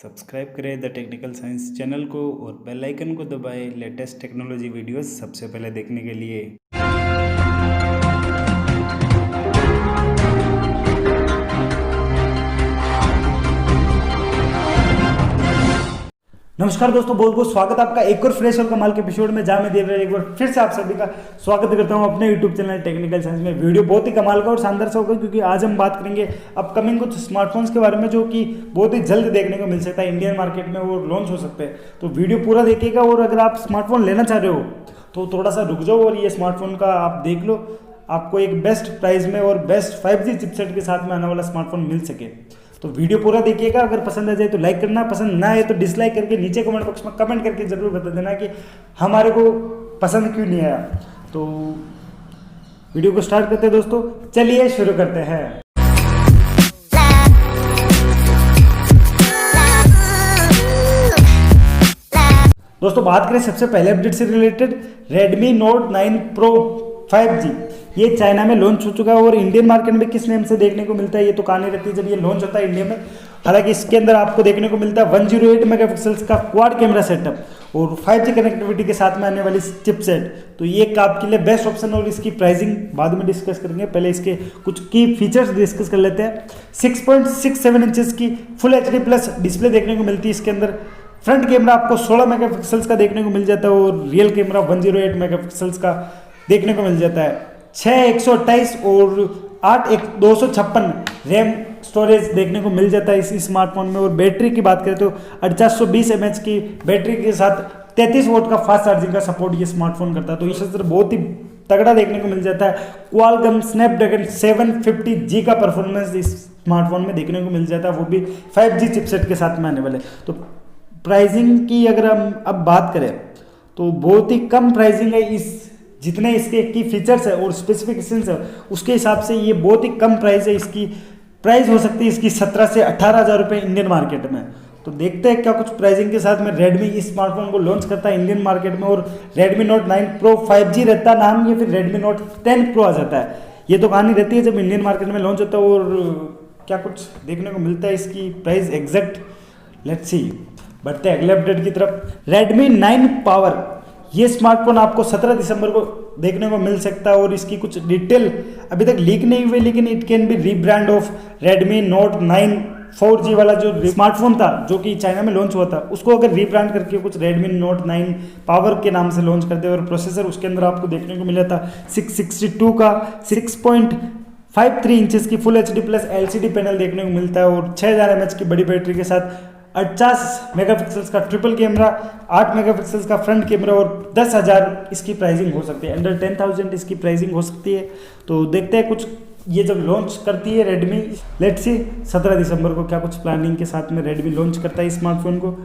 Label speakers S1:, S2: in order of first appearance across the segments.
S1: Subscribe करें the technical science channel को और बेल आइकन को दबाएं लेटेस्ट टेक्नोलॉजी वीडियोस सबसे पहले देखने के लिए।
S2: नमस्कार दोस्तों, बहुत बहुत स्वागत है आपका एक और फ्रेश और कमाल के एपिसोड में, जहाँ मैं देव एक बार फिर से आप सभी का स्वागत करता हूं अपने यूट्यूब चैनल टेक्निकल साइंस में। वीडियो बहुत ही कमाल का और शानदार सा होगा, क्योंकि आज हम बात करेंगे अपकमिंग कुछ स्मार्टफोन्स के बारे में जो कि बहुत ही जल्द देखने को मिल सकता है, इंडियन मार्केट में वो लॉन्च हो सकते हैं। तो वीडियो पूरा देखिएगा, और अगर आप स्मार्टफोन लेना चाह रहे हो तो थोड़ा सा रुक जाओ और ये स्मार्टफोन का आप देख लो, आपको एक बेस्ट प्राइस में और बेस्ट 5G चिपसेट के साथ में आने वाला स्मार्टफोन मिल सके। तो वीडियो पूरा देखिएगा, अगर पसंद आ जाए तो लाइक करना, पसंद ना आए तो डिसलाइक करके नीचे कमेंट बॉक्स में कमेंट करके जरूर बता देना कि हमारे को पसंद क्यों नहीं आया। तो वीडियो को स्टार्ट करते हैं दोस्तों, चलिए शुरू करते हैं। दोस्तों बात करें सबसे पहले अपडेट से related, Redmi Note 9 Pro 5G ये चाइना में लॉन्च हो चुका है, और इंडियन मार्केट में किस नेम से देखने को मिलता है ये तो कहानी रहती है जब ये लॉन्च होता है इंडिया में। हालांकि इसके अंदर आपको देखने को मिलता है 108 मेगापिक्सल्स का क्वाड कैमरा सेटअप और 5G कनेक्टिविटी के साथ में आने वाली चिपसेट। तो ये एक आपके लिए बेस्ट ऑप्शन, और इसकी प्राइसिंग बाद में डिस्कस करेंगे। पहले इसके कुछ की फीचर्स डिस्कस कर लेते हैं। 6.67 इंचेस की फुल HD प्लस डिस्प्ले देखने को मिलती है इसके अंदर। फ्रंट कैमरा आपको 16 मेगापिक्सल्स का देखने को मिल जाता है, और रियल कैमरा 108 मेगापिक्सल्स का देखने को मिल जाता है। 6/128 और 8/256 रैम स्टोरेज देखने को मिल जाता है इस स्मार्टफोन में। और बैटरी की बात करें तो 4820 mAh की बैटरी के साथ 33 वोट का फास्ट चार्जिंग का सपोर्ट ये स्मार्टफोन करता है। तो इस तरह बहुत ही तगड़ा देखने को मिल जाता है। क्वालकॉम स्नैपड्रैगन 750G का परफॉर्मेंस इस स्मार्टफोन में देखने को मिल जाता है, वो भी 5G चिपसेट के साथ में आने वाले। तो प्राइसिंग की अगर हम अब बात करें तो बहुत ही कम प्राइसिंग है, इस जितने इसके की फीचर्स है और स्पेसिफिकेशंस है उसके हिसाब से ये बहुत ही कम प्राइस है। इसकी प्राइस हो सकती है इसकी 17 से 18,000 रुपये इंडियन मार्केट में। तो देखते हैं क्या कुछ प्राइसिंग के साथ में रेडमी इस स्मार्टफोन को लॉन्च करता है इंडियन मार्केट में, और Redmi Note 9 Pro 5G रहता है नाम, या फिर Redmi Note 10 Pro आ जाता है। ये तो कहानी रहती है जब इंडियन मार्केट में लॉन्च होता है, और क्या कुछ देखने को मिलता है इसकी प्राइस एग्जैक्ट, लेट्स सी। बढ़ते हैं अगले अपडेट की तरफ। Redmi 9 Power ये स्मार्टफोन आपको 17 दिसंबर को देखने को मिल सकता है, और इसकी कुछ डिटेल अभी तक लीक नहीं हुई, लेकिन it can be rebrand of Redmi Note 9 4G वाला जो स्मार्टफोन था जो कि चाइना में लॉन्च हुआ था, उसको अगर रीब्रांड करके कुछ Redmi Note 9 पावर के नाम से लॉन्च करते हैं। और प्रोसेसर उसके अंदर आपको देखने को मिला था 662 का 6.53 इंचेस की full HD plus LCD panel देखने को मिलता है, और 6000 mAh की बड़ी बैटरी के साथ 50 मेगापिक्सल्स का ट्रिपल कैमरा, 8 मेगापिक्सल्स का फ्रंट कैमरा, और 10,000 इसकी प्राइसिंग हो सकती है। अंडर 10,000 इसकी प्राइसिंग हो सकती है। तो देखते हैं कुछ ये जब लॉन्च करती है रेडमी, लेट्स सी 17 दिसंबर को क्या कुछ प्लानिंग के साथ में रेडमी लॉन्च करता है इस स्मार्टफोन को।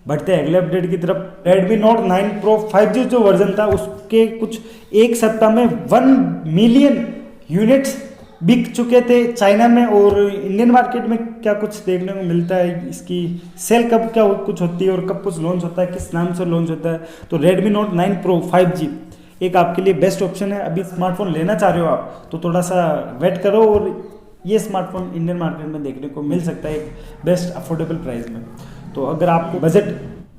S2: बढ़ते हैं अगले अपडेट की तरफ। Redmi Note 9 Pro 5G जो वर्जन था उसके कुछ एक सप्ताह में 1 मिलियन यूनिट्स बिक चुके थे चाइना में, और इंडियन मार्केट में क्या कुछ देखने को मिलता है, इसकी सेल कब क्या कुछ होती है और कब कुछ लॉन्च होता है, किस नाम से लॉन्च होता है। तो Redmi Note 9 Pro 5G एक आपके लिए बेस्ट ऑप्शन है। अभी स्मार्टफोन लेना चाह रहे हो आप तो थोड़ा सा वेट करो, और ये स्मार्टफोन इंडियन मार्केट में देखने को मिल सकता है एक बेस्ट अफोर्डेबल प्राइस में। तो अगर आपको बजट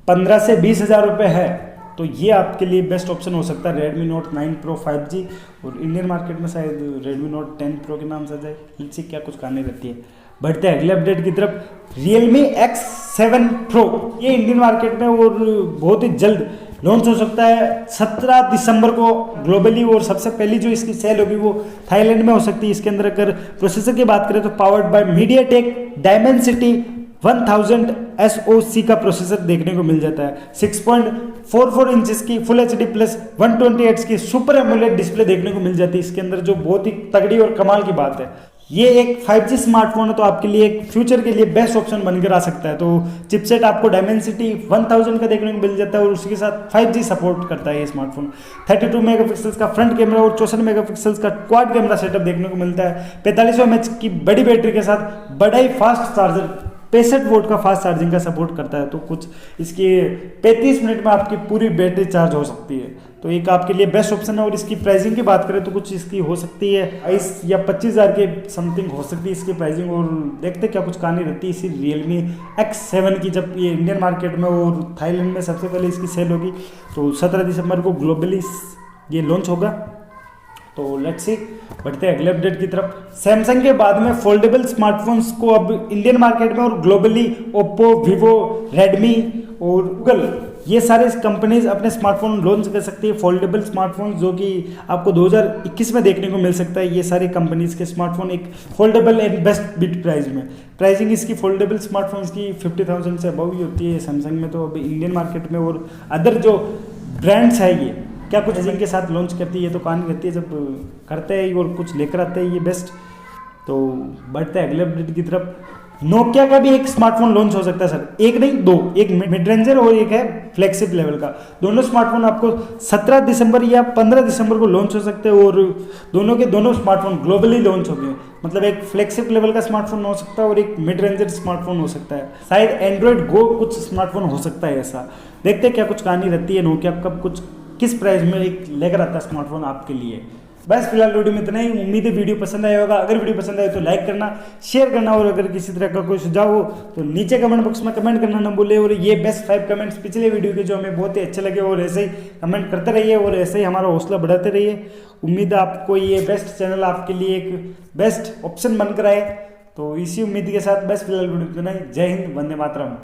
S2: 15 से 20,000 रुपये है तो ये आपके लिए बेस्ट ऑप्शन हो सकता है Redmi Note 9 Pro 5G, और इंडियन मार्केट में शायद Redmi Note 10 Pro के नाम से जाए, इससे क्या कुछ कहानी रहती है। बढ़ते हैं अगले अपडेट की तरफ। Realme X7 Pro ये इंडियन मार्केट में और बहुत ही जल्द लॉन्च हो सकता है 17 दिसंबर को ग्लोबली, और सबसे पहली जो इसकी सेल होगी वो थाईलैंड में हो सकती है। इसके अंदर अगर प्रोसेसर की बात करें तो powered by MediaTek Dimensity 1000 SoC का प्रोसेसर देखने को मिल जाता है। 6.44 इंचेस की फुल HD प्लस 120 Hz की सुपर एमोलेड डिस्प्ले देखने को मिल जाती है इसके अंदर, जो बहुत ही तगड़ी और कमाल की बात है। ये एक 5G स्मार्टफोन है, तो आपके लिए एक फ्यूचर के लिए बेस्ट ऑप्शन बनकर आ सकता है। तो चिपसेट आपको Dimensity 1000 का देखने को मिल जाता है, और उसके साथ 5G सपोर्ट करता है ये स्मार्टफोन। 32 मेगापिक्सल्स का फ्रंट कैमरा और 64 मेगापिक्सल्स का क्वाड कैमरा सेटअप देखने को मिलता है। 4500 mAh की बड़ी बैटरी के साथ बड़ा ही फास्ट चार्जर 65 वोल्ट का फास्ट चार्जिंग का सपोर्ट करता है, तो कुछ इसकी 35 मिनट में आपकी पूरी बैटरी चार्ज हो सकती है, तो एक आपके लिए बेस्ट ऑप्शन है। और इसकी प्राइसिंग की बात करें तो कुछ इसकी हो सकती है 22 या 25,000 के समथिंग हो सकती है इसकी प्राइसिंग। और देखते क्या कुछ कहानी रहती है इसी Realme X7 की, जब ये इंडियन मार्केट में और थाईलैंड में सबसे पहले इसकी सेल होगी, तो 17 दिसंबर को ग्लोबली ये लॉन्च होगा। तो लेट्स सी, बढ़ते हैं अगले अपडेट की तरफ। सैमसंग के बाद में फोल्डेबल स्मार्टफोन्स को अब इंडियन मार्केट में और ग्लोबली ओप्पो, वीवो, रेडमी और गूगल, ये सारे कंपनीज अपने स्मार्टफोन लॉन्च कर सकती है फोल्डेबल स्मार्टफोन, जो कि आपको 2021 में देखने को मिल सकता है। ये सारी कंपनीज के स्मार्टफोन एक foldable and best bit price में, प्राइसिंग इसकी फोल्डेबल स्मार्टफोन्स की 50,000 से अबव ही होती है सैमसंग में। तो अभी इंडियन मार्केट में और अदर जो ब्रांड्स है ये क्या कुछ जिनके साथ लॉन्च करती है, तो कहानी रहती है जब करते हैं और कुछ लेकर आते हैं ये बेस्ट। तो बढ़ते हैं अगले अपडेट की तरफ। नोकिया का भी एक स्मार्टफोन लॉन्च हो सकता है सर, एक नहीं दो, एक मिड रेंजर और एक है फ्लैगशिप लेवल का। दोनों स्मार्टफोन आपको 17 दिसंबर या 15 दिसंबर को लॉन्च हो सकते हैं, और दोनों के दोनों स्मार्टफोन ग्लोबली लॉन्च हो गए। मतलब एक फ्लैगशिप लेवल का स्मार्टफोन हो सकता है और एक मिड रेंजर स्मार्टफोन हो सकता है, शायद एंड्रॉइड गो कुछ स्मार्टफोन हो सकता है ऐसा। देखते हैं क्या कुछ कहानी रहती है, नोकिया कब कुछ किस प्राइस में एक लेकर आता है स्मार्टफोन आपके लिए। बस फिलहाल वीडियो में इतना ही, उम्मीद है वीडियो पसंद आया होगा। अगर वीडियो पसंद आए तो लाइक करना, शेयर करना, और अगर किसी तरह का कोई सुझाव हो तो नीचे कमेंट बॉक्स में कमेंट करना ना भूले। और ये बेस्ट 5 कमेंट्स पिछले वीडियो के जो हमें बहुत ही अच्छे लगे, और ऐसे ही कमेंट करते रहिए और ऐसे ही हमारा हौसला बढ़ाते रहिए। उम्मीद है आपको ये बेस्ट चैनल आपके लिए एक बेस्ट ऑप्शन बनकर आए। तो इसी उम्मीद के साथ बस फिलहाल वीडियो में इतना ही। जय हिंद, वंदे मातरम।